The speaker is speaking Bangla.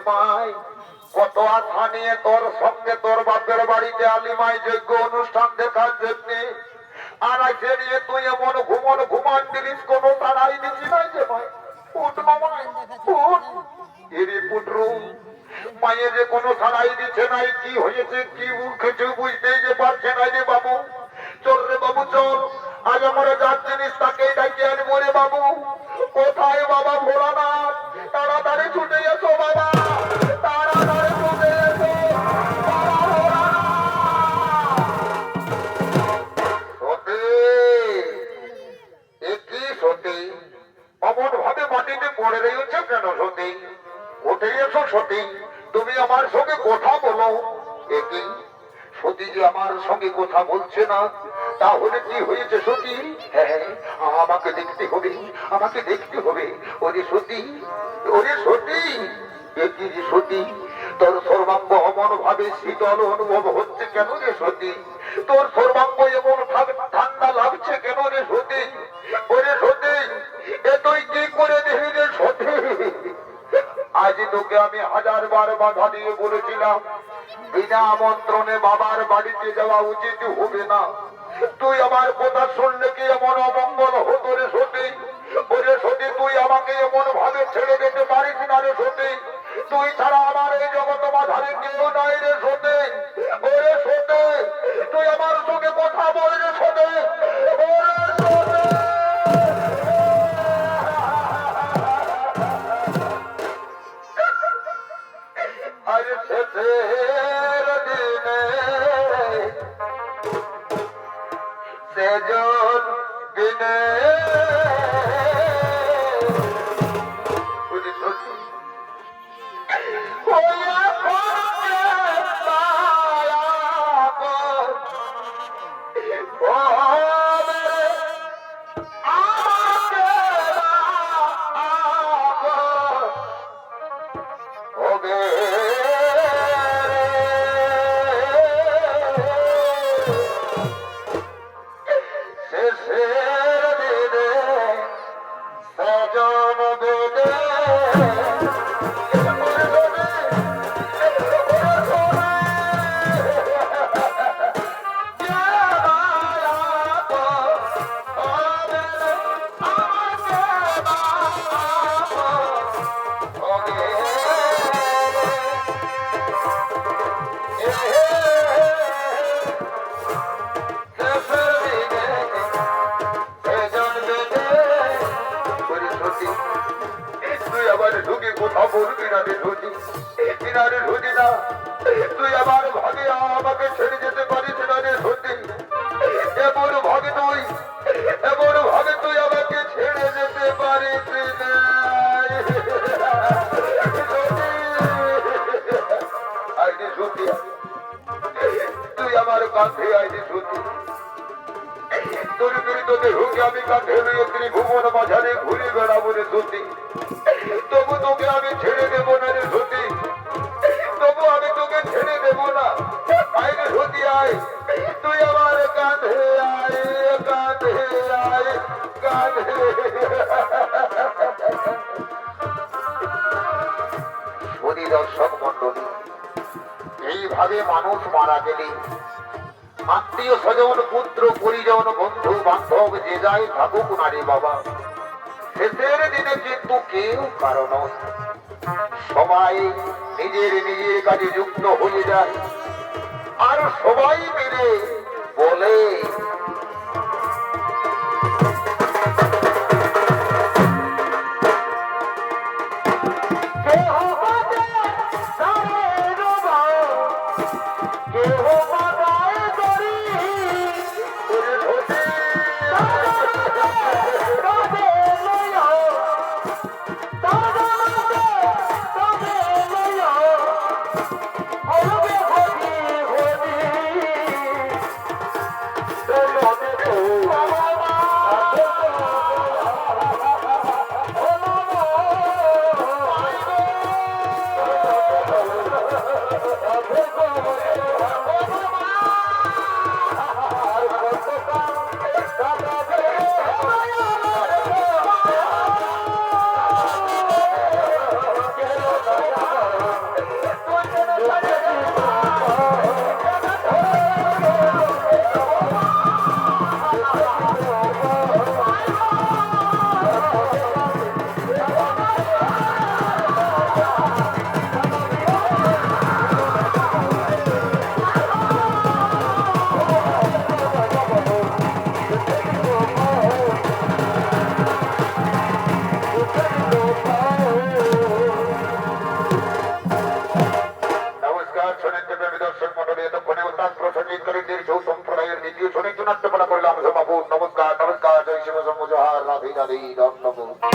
মাই কত আশা নিয়ে তোর সঙ্গে তোর বাপের বাড়িতে আলিমায় যোগ্য অনুষ্ঠান দেখার জন্য আর আজকে নিয়ে তুই এমন ঘুমান দিলিস কোনো তাড়াই দিচ্ছি নাই যে ভাই উঠ মামাই উঠ এরে পুত্র মায়ে যে কোনো সাড়াই দিচ্ছে নাই কি হয়েছে কি কিছু বুঝতেই যে পারছে না রে বাবু চল রে বাবু চল আজ আমরা যার জিনিস তাকে ডাকে আনবো রে বাবু কোথায় বাবা ভোলানাথ তাড়াতাড়ি ছুটে এসো বাবা তাড়াতাড়ি ছুটে এসো বাবা ভোলানাথ কি সতী অমন ভাবে মাটিতে পড়ে রয়েছে কেন সতী উঠে এসো সতী তুমি আমার সঙ্গে কথা বলো একই সতী যে আমার সঙ্গে কথা বলছে না তাহলে কি হয়েছে সতী হ্যাঁ আমাকে দেখতে হবে ওরে সতী একই যে সতী তোর সর্বাঙ্গ অমন ভাবে শীতল অনুভব হচ্ছে কেন রে সতী তোর সর্বাঙ্গ এমন ঠান্ডা লাগছে কেন রে সতী ওরে সতী এ তুই কি করে দিবি রে সতী আজ তোকে আমি 1000 বার বাধা দিয়ে বলেছিলাম বিনা আমন্ত্রণে বাবার বাড়িতে যাওয়া উচিত হবে না তুই আমার কথা শুনলে কি এমন অমঙ্গল হতো রে সতী ওরে সতী তুই আমাকে এমন ভাবে ছেড়ে দিতে পারিস না রে সতী তুই ছাড়া আমার এই জগৎ মাঝারে কেউ নাই রে সতী ওরে সতী তুই আমার সঙ্গে কথা বল রে সতী ওরে সতী আরে শেষের দিনে সেজন দিনে তুই আমার ভাগে আমাকে ছেড়ে যেতে পারিস না রে সত্যি এমন ভাগে তুই আমাকে ছেড়ে যেতে পারিস না আইনি সত্যি তুই আমার কাছে আইনি সত্যি তোর বিরুদ্ধে ঢুকে আমি কাঁধে লইয়ে ত্রিভুবন মাঝারে ঘুরে বেড়াবো রে সত্যি তবু তোকে আমি ছেড়ে দেবো না রে সত্যি তবু আমি তোকে ছেড়ে দেবো না আইরে সত্যি আয় তুই আমার কাঁধে আয় দর্শক মন্ডলী এইভাবে মানুষ মারা গেলে আত্মীয় স্বজন পুত্র পরিজন বন্ধু বান্ধব যে যাই থাকুক না রে বাবা শেষের দিনে কিন্তু কেউ কারণ সবাই নিজের কাজে যুক্ত হয়ে যায় আর সবাই মিলে বলে আমি এতক্ষণে তান্ত্র সঞ্জিতকারীদের সৌ সম্প্রদায়ের দ্বিতীয় শনির জন্য নাট্যপালা করলাম। সমাপুর নমস্কার নমস্কার, জয় শিব শম্ভু, জোহার, রাধে রাধে, দণ্ডবোধ।